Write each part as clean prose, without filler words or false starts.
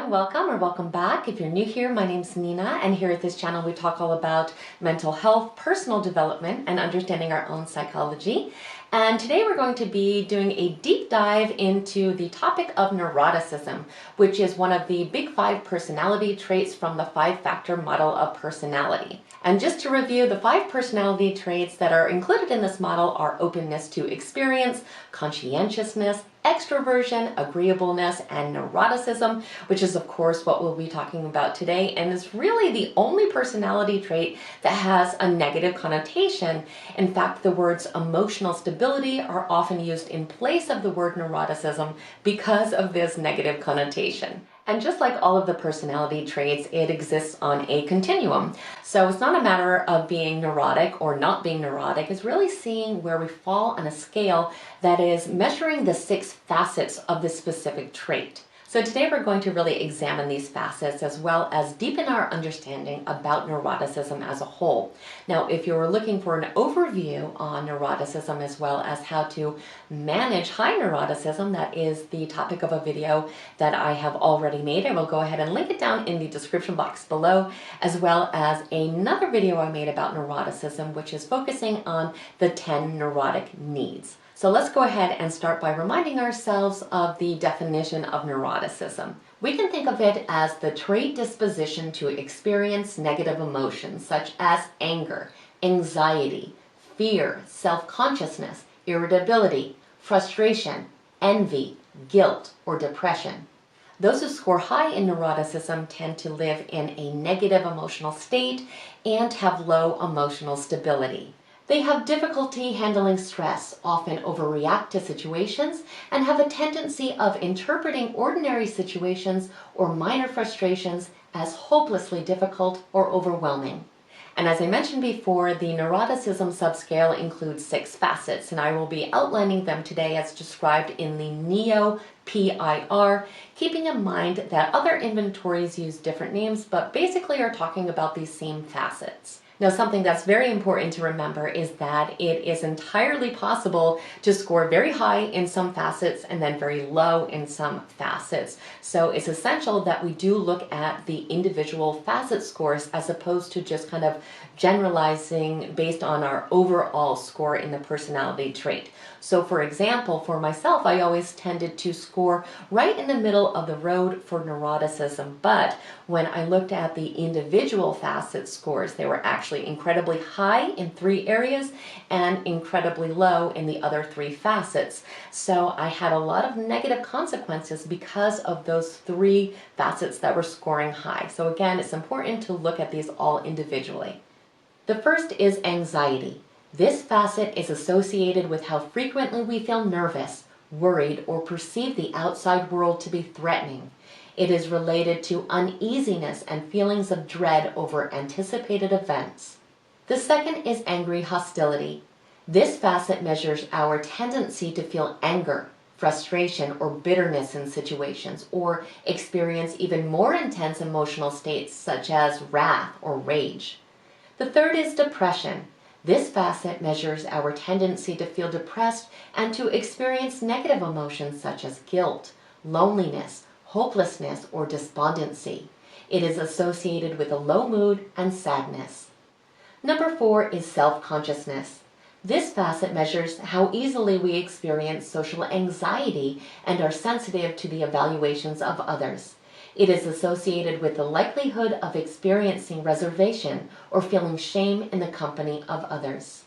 everyone, welcome or welcome back. If you're new here, my name's Nina, and here at this channel we talk all about mental health, personal development, and understanding our own psychology. And today we're going to be doing a deep dive into the topic of neuroticism, which is one of the big 5 personality traits from the 5-factor model of personality. And just to review, the 5 personality traits that are included in this model are openness to experience, conscientiousness, extraversion, agreeableness, and neuroticism, which is of course what we'll be talking about today, and is really the only personality trait that has a negative connotation. In fact, the words emotional stability are often used in place of the word neuroticism because of this negative connotation. And just like all of the personality traits, it exists on a continuum. So it's not a matter of being neurotic or not being neurotic. It's really seeing where we fall on a scale that is measuring the 6 facets of this specific trait. So today we're going to really examine these facets as well as deepen our understanding about neuroticism as a whole. Now, if you're looking for an overview on neuroticism as well as how to manage high neuroticism, that is the topic of a video that I have already made. I will go ahead and link it down in the description box below, as well as another video I made about neuroticism, which is focusing on the 10 neurotic needs. So let's go ahead and start by reminding ourselves of the definition of neuroticism. We can think of it as the trait disposition to experience negative emotions such as anger, anxiety, fear, self-consciousness, irritability, frustration, envy, guilt, or depression. Those who score high in neuroticism tend to live in a negative emotional state and have low emotional stability. They have difficulty handling stress, often overreact to situations, and have a tendency of interpreting ordinary situations or minor frustrations as hopelessly difficult or overwhelming. And as I mentioned before, the neuroticism subscale includes 6 facets, and I will be outlining them today as described in the NEO-PIR, keeping in mind that other inventories use different names, but basically are talking about these same facets. Now, something that's very important to remember is that it is entirely possible to score very high in some facets and then very low in some facets. So it's essential that we do look at the individual facet scores as opposed to just kind of generalizing based on our overall score in the personality trait. So for example, for myself, I always tended to score right in the middle of the road for neuroticism, but when I looked at the individual facet scores, they were actually incredibly high in 3 areas and incredibly low in the other 3 facets. So I had a lot of negative consequences because of those 3 facets that were scoring high. So again, it's important to look at these all individually. The first is anxiety. This facet is associated with how frequently we feel nervous, worried, or perceive the outside world to be threatening. It is related to uneasiness and feelings of dread over anticipated events. The second is angry-hostility. This facet measures our tendency to feel anger, frustration, or bitterness in situations, or experience even more intense emotional states such as wrath or rage. The third is depression. This facet measures our tendency to feel depressed and to experience negative emotions such as guilt, loneliness, hopelessness, or despondency. It is associated with a low mood and sadness. Number 4 is self-consciousness. This facet measures how easily we experience social anxiety and are sensitive to the evaluations of others. It is associated with the likelihood of experiencing reservation or feeling shame in the company of others.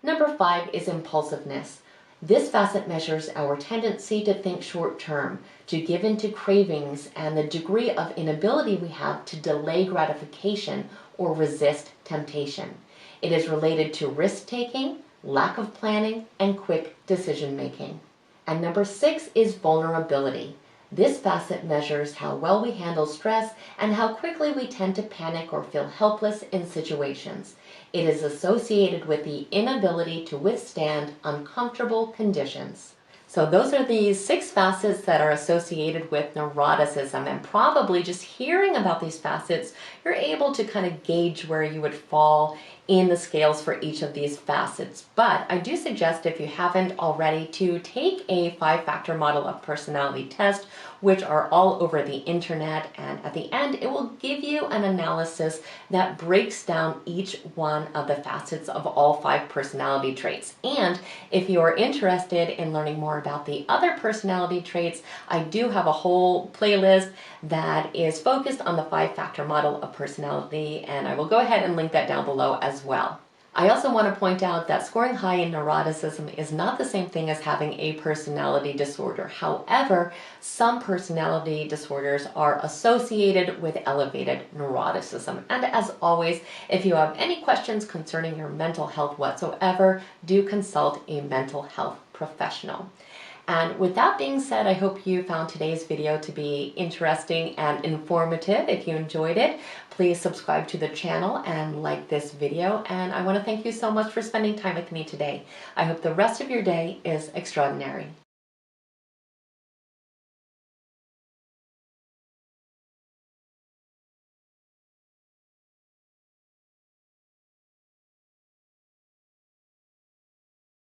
Number 5 is impulsiveness. This facet measures our tendency to think short-term, to give in to cravings, and the degree of inability we have to delay gratification or resist temptation. It is related to risk-taking, lack of planning, and quick decision-making. And number 6 is vulnerability. This facet measures how well we handle stress and how quickly we tend to panic or feel helpless in situations. It is associated with the inability to withstand uncomfortable conditions. So those are the 6 facets that are associated with neuroticism, and probably just hearing about these facets, you're able to kind of gauge where you would fall in the scales for each of these facets. But I do suggest, if you haven't already, to take a 5-factor model of personality test, which are all over the internet, and at the end it will give you an analysis that breaks down each one of the facets of all 5 personality traits. And if you are interested in learning more about the other personality traits, I do have a whole playlist that is focused on the 5-factor model of personality, and I will go ahead and link that down below as well. I also want to point out that scoring high in neuroticism is not the same thing as having a personality disorder. However, some personality disorders are associated with elevated neuroticism. And as always, if you have any questions concerning your mental health whatsoever, do consult a mental health professional. And with that being said, I hope you found today's video to be interesting and informative. If you enjoyed it, please subscribe to the channel and like this video. And I want to thank you so much for spending time with me today. I hope the rest of your day is extraordinary.